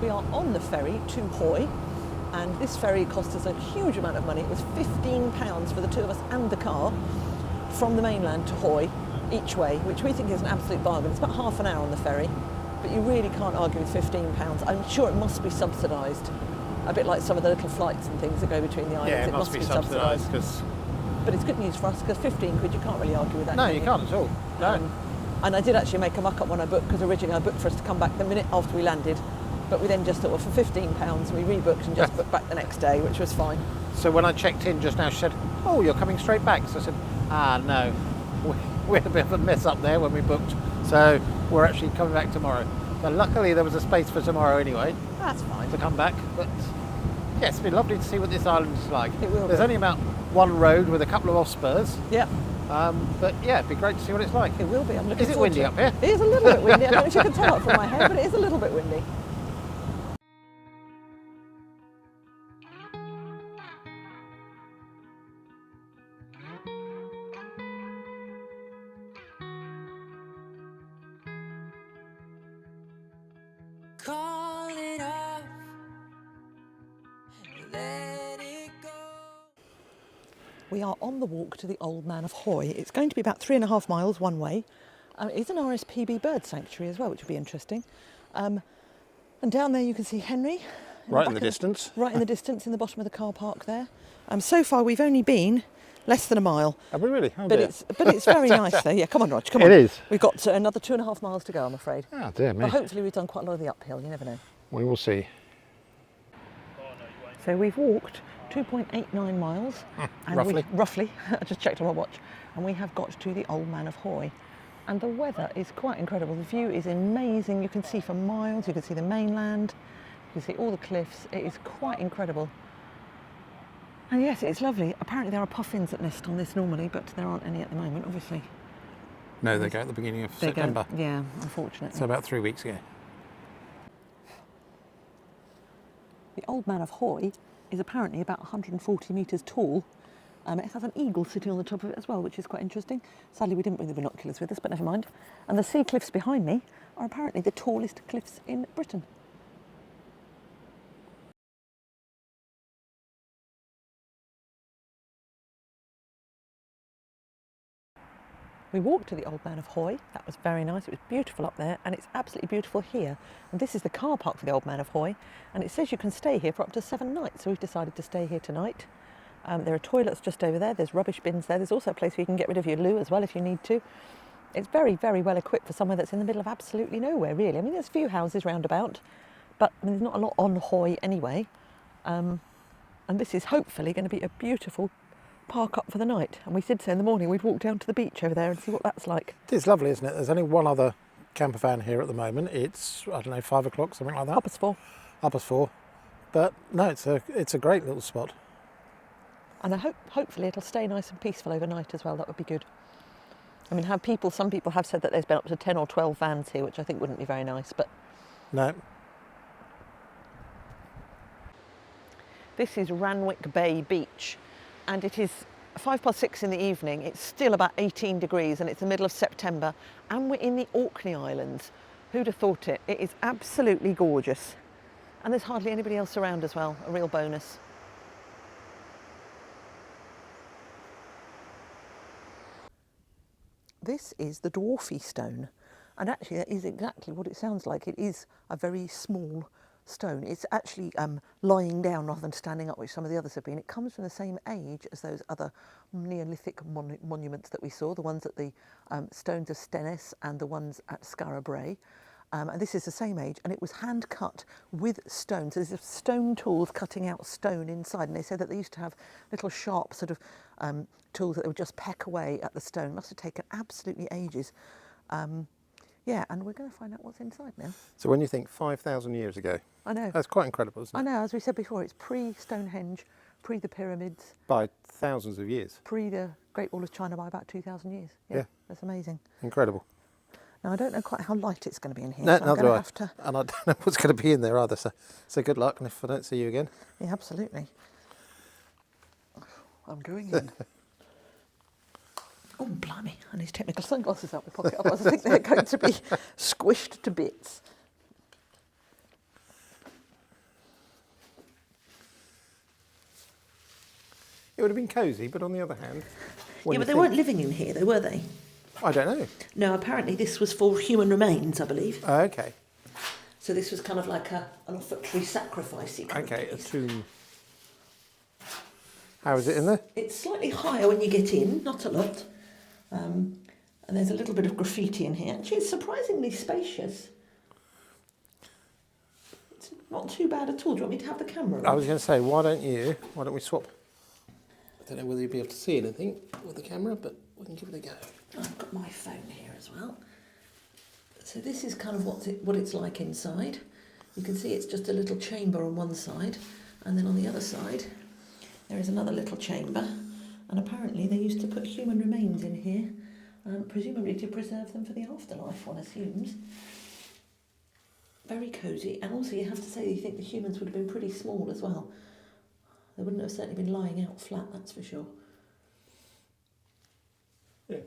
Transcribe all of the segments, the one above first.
We are on the ferry to Hoy, and this ferry cost us a huge amount of money. It was £15 for the two of us and the car from the mainland to Hoy each way, which we think is an absolute bargain. It's about half an hour on the ferry, but you really can't argue with £15. I'm sure it must be subsidised, a bit like some of the little flights and things that go between the islands. Yeah, it must be subsidised. But it's good news for us, because 15 quid, you can't really argue with that. No, you can't at all. No. And I did actually make a muck-up when I booked, because originally I booked for us to come back the minute after we landed, but we then just thought, well, for £15 we rebooked and just booked back the next day, which was fine. So when I checked in just now, she said, oh, you're coming straight back. So I said, no, we had a bit of a mess up there when we booked, so we're actually coming back tomorrow. So luckily there was a space for tomorrow anyway. That's fine. To come back, but yeah, it's been lovely to see what this island is like. It will There's be. only about one road with a couple of off spurs. Yeah. But yeah, it'd be great to see what it's like. It will be. I'm looking Is it forward windy to up here? It is a little bit windy. I don't know if you can tell it from my hair, but it is a little bit windy. Call it off, let it go. We are on the walk to the Old Man of Hoy. It's going to be about 3.5 miles one way. It's an RSPB bird sanctuary as well, which will be interesting. And down there you can see Henry. Right in the distance. Right in the distance, in the bottom of the car park there. So far we've only been less than a mile. Have we really? Oh, But dear. it's very nice there. Yeah, come on, Rog, come on. It is. We've got another 2.5 miles to go, I'm afraid. Oh dear me. But hopefully we've done quite a lot of the uphill, you never know. We will see. So we've walked 2.89 miles. Roughly. Roughly. I just checked on my watch. And we have got to the Old Man of Hoy. And the weather is quite incredible. The view is amazing. You can see for miles. You can see the mainland. You can see all the cliffs. It is quite incredible. And yes, it's lovely. Apparently there are puffins that nest on this normally, but there aren't any at the moment, obviously. No, they go at the beginning of They September. go, yeah, unfortunately. So about 3 weeks ago. The Old Man of Hoy is apparently about 140 metres tall. It has an eagle sitting on the top of it as well, which is quite interesting. Sadly, we didn't bring the binoculars with us, but never mind. And the sea cliffs behind me are apparently the tallest cliffs in Britain. We walked to the Old Man of Hoy. That was very nice. It was beautiful up there, and it's absolutely beautiful here. And this is the car park for the Old Man of Hoy, and it says you can stay here for up to 7 nights. So we've decided to stay here tonight. There are toilets just over there. There's rubbish bins there. There's also a place where you can get rid of your loo as well if you need to. It's very, very well equipped for somewhere that's in the middle of absolutely nowhere, really. I mean, there's a few houses round about, but I mean, there's not a lot on Hoy anyway. And this is hopefully going to be a beautiful park up for the night. And we did say in the morning we'd walk down to the beach over there and see what that's like. It's lovely, isn't it? There's only one other camper van here at the moment. It's, I don't know, 5 o'clock, something like that. Hoppers 4. Up as 4. But no, it's a great little spot. And I hopefully it'll stay nice and peaceful overnight as well. That would be good. I mean, some people have said that there's been up to 10 or 12 vans here, which I think wouldn't be very nice, but... No. This is Ranwick Bay Beach, and it is 6:05 in the evening. It's still about 18 degrees, and it's the middle of September, and we're in the Orkney Islands. Who'd have thought it? It is absolutely gorgeous. And there's hardly anybody else around as well, a real bonus. This is the Dwarf Stone, and actually that is exactly what it sounds like. It is a very small stone. It's actually lying down rather than standing up, which some of the others have been. It comes from the same age as those other Neolithic monuments that we saw, the ones at the stones of Stennis and the ones at Scarpa. And this is the same age, and it was hand cut with stone. So there's stone tools cutting out stone inside, and they said that they used to have little sharp sort of tools that they would just peck away at the stone. Must have taken absolutely ages. Yeah, and we're going to find out what's inside now. So when you think 5,000 years ago, I know. that's quite incredible, isn't it? I know, as we said before, it's pre-Stonehenge, pre the pyramids, By thousands of years. pre the Great Wall of China by about 2,000 years. Yeah. That's amazing. Incredible. Now, I don't know quite how light it's going to be in here. No, so I'm neither going do to I. have to... And I don't know what's going to be in there either, so good luck, and if I don't see you again. Yeah, absolutely. I'm going in. Oh, blimey. I need to take my sunglasses out of my pocket, otherwise I think they're going to be squished to bits. It would have been cosy, but on the other hand, when Yeah, you but they think- weren't living in here, though, were they? I don't know. No, apparently this was for human remains, I believe. Okay. So this was kind of like an offertory sacrifice-y kind Okay, of a place. tomb. How is it in there? It's slightly higher when you get in, not a lot. And there's a little bit of graffiti in here. Actually, it's surprisingly spacious. It's not too bad at all. Do you want me to have the camera? I was going to say, why don't we swap? I don't know whether you'll be able to see anything with the camera, but we can give it a go. I've got my phone here as well. So this is kind of what it's like inside. You can see it's just a little chamber on one side, and then on the other side there is another little chamber, and apparently they used to put human remains in here, presumably to preserve them for the afterlife, one assumes. Very cosy, and also you have to say you think the humans would have been pretty small as well. They wouldn't have certainly been lying out flat, that's for sure. Yeah.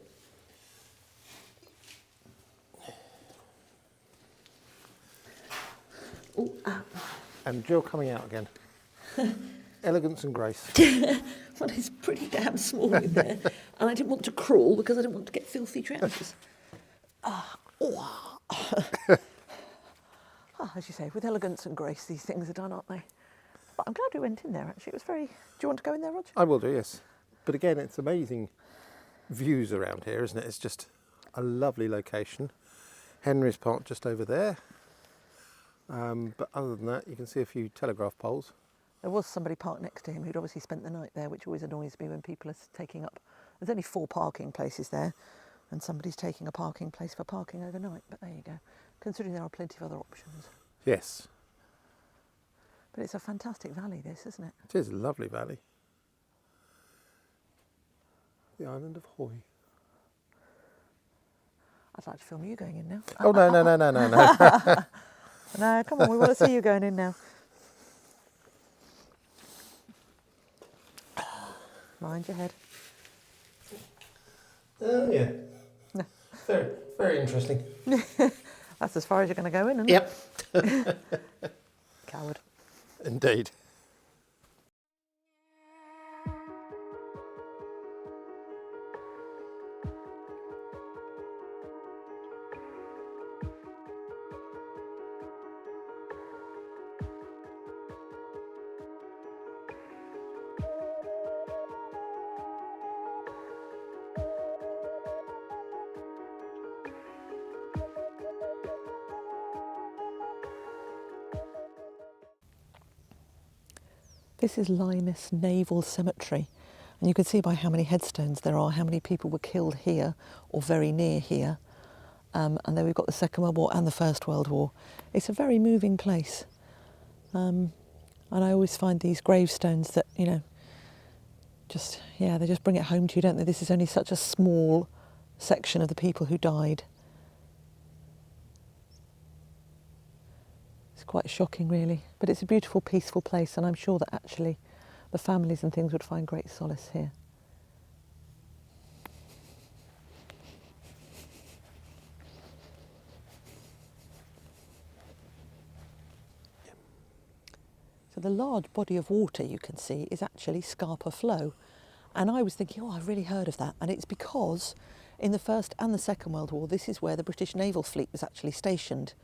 Oh, ah. And Jill coming out again. Elegance and grace. Well, it's pretty damn small in there. And I didn't want to crawl because I didn't want to get filthy trousers. As you say, with elegance and grace, these things are done, aren't they? But I'm glad we went in there, actually. It was very... Do you want to go in there, Roger? I will do, yes. But again, it's amazing views around here, isn't it? It's just a lovely location. Henry's Park just over there. But other than that, you can see a few telegraph poles. There was somebody parked next to him who'd obviously spent the night there, which always annoys me when people are taking up... There's only 4 parking places there, and somebody's taking a parking place for parking overnight. But there you go. Considering there are plenty of other options. Yes. But it's a fantastic valley, this, isn't it? It is a lovely valley. The island of Hoy. I'd like to film you going in now. Oh, no. No, come on, we want to see you going in now. Mind your head. Oh, yeah. Very, very interesting. That's as far as you're going to go in, isn't it? Yep. Coward. Indeed. This is Lymus Naval Cemetery, and you can see by how many headstones there are, how many people were killed here or very near here. And then we've got the Second World War and the First World War. It's a very moving place. And I always find these gravestones that, you know, they just bring it home to you, don't they? This is only such a small section of the people who died. It's quite shocking, really. But it's a beautiful, peaceful place, and I'm sure that actually the families and things would find great solace here. So the large body of water you can see is actually Scarpa Flow. And I was thinking, oh, I've really heard of that. And it's because in the First and the Second World War, this is where the British naval fleet was actually stationed.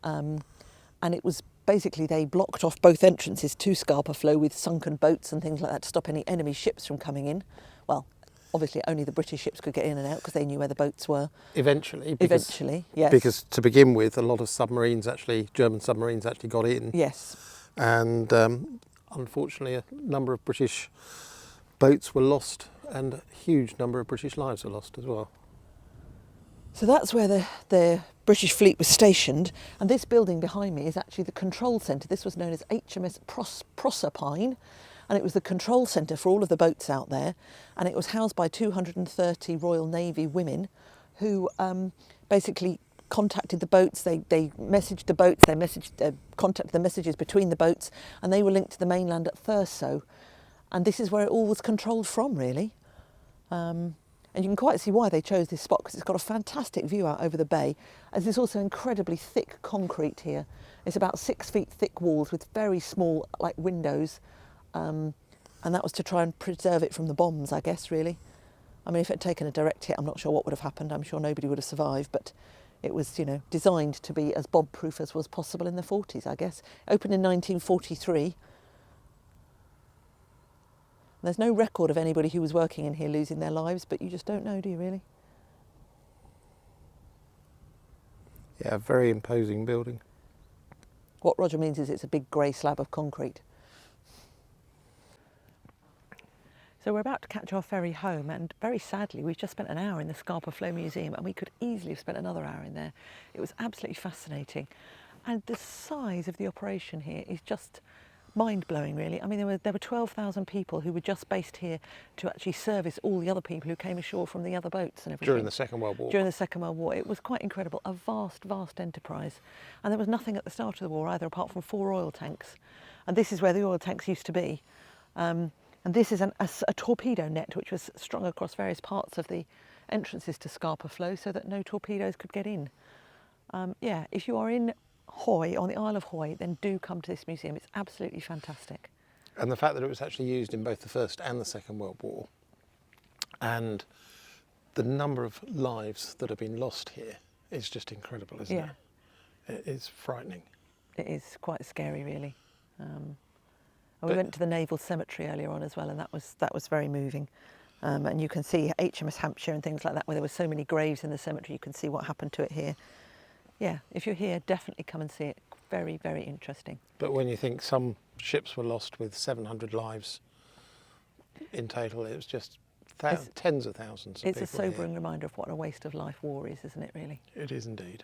And it was basically, they blocked off both entrances to Scarpa Flow with sunken boats and things like that to stop any enemy ships from coming in. Well, obviously only the British ships could get in and out because they knew where the boats were. Eventually, Yes. Because to begin with, a lot of German submarines actually got in. Yes. And unfortunately, a number of British boats were lost and a huge number of British lives were lost as well. So that's where the British fleet was stationed, and this building behind me is actually the control centre. This was known as HMS Proserpine, and it was the control centre for all of the boats out there, and it was housed by 230 Royal Navy women who basically contacted the boats, they messaged the boats, they contacted the messages between the boats, and they were linked to the mainland at Thurso, and this is where it all was controlled from, really. And you can quite see why they chose this spot, because it's got a fantastic view out over the bay. As there's also incredibly thick concrete here. It's about 6 feet thick walls with very small, like windows. And that was to try and preserve it from the bombs, I guess, really. I mean, if it had taken a direct hit, I'm not sure what would have happened. I'm sure nobody would have survived, but it was, you know, designed to be as bomb-proof as was possible in the 40s, I guess. Opened in 1943. There's no record of anybody who was working in here losing their lives, but you just don't know, do you, really? Yeah, very imposing building. What Roger means is it's a big grey slab of concrete. So we're about to catch our ferry home, and very sadly we've just spent an hour in the Scarpa Flow Museum, and we could easily have spent another hour in there. It was absolutely fascinating, and the size of the operation here is just mind-blowing, really. I mean, there were 12,000 people who were just based here to actually service all the other people who came ashore from the other boats and everything. During the Second World War. During the Second World War. It was quite incredible, a vast, vast enterprise. And there was nothing at the start of the war either, apart from 4 oil tanks. And this is where the oil tanks used to be. And this is a torpedo net which was strung across various parts of the entrances to Scarpa Flow so that no torpedoes could get in. Yeah, if you are in Hoy, on the Isle of Hoy, then do come to this museum. It's absolutely fantastic. And the fact that it was actually used in both the First and the Second World War, and the number of lives that have been lost here is just incredible, isn't it? It is frightening. It is quite scary, really. And we went to the Naval Cemetery earlier on as well, and that was very moving. And you can see HMS Hampshire and things like that, where there were so many graves in the cemetery. You can see what happened to it here. Yeah, if you're here, definitely come and see it. Very, very interesting. But when you think some ships were lost with 700 lives in total, it was just tens of thousands of people. It's a sobering reminder of what a waste of life war is, isn't it, really? It is indeed.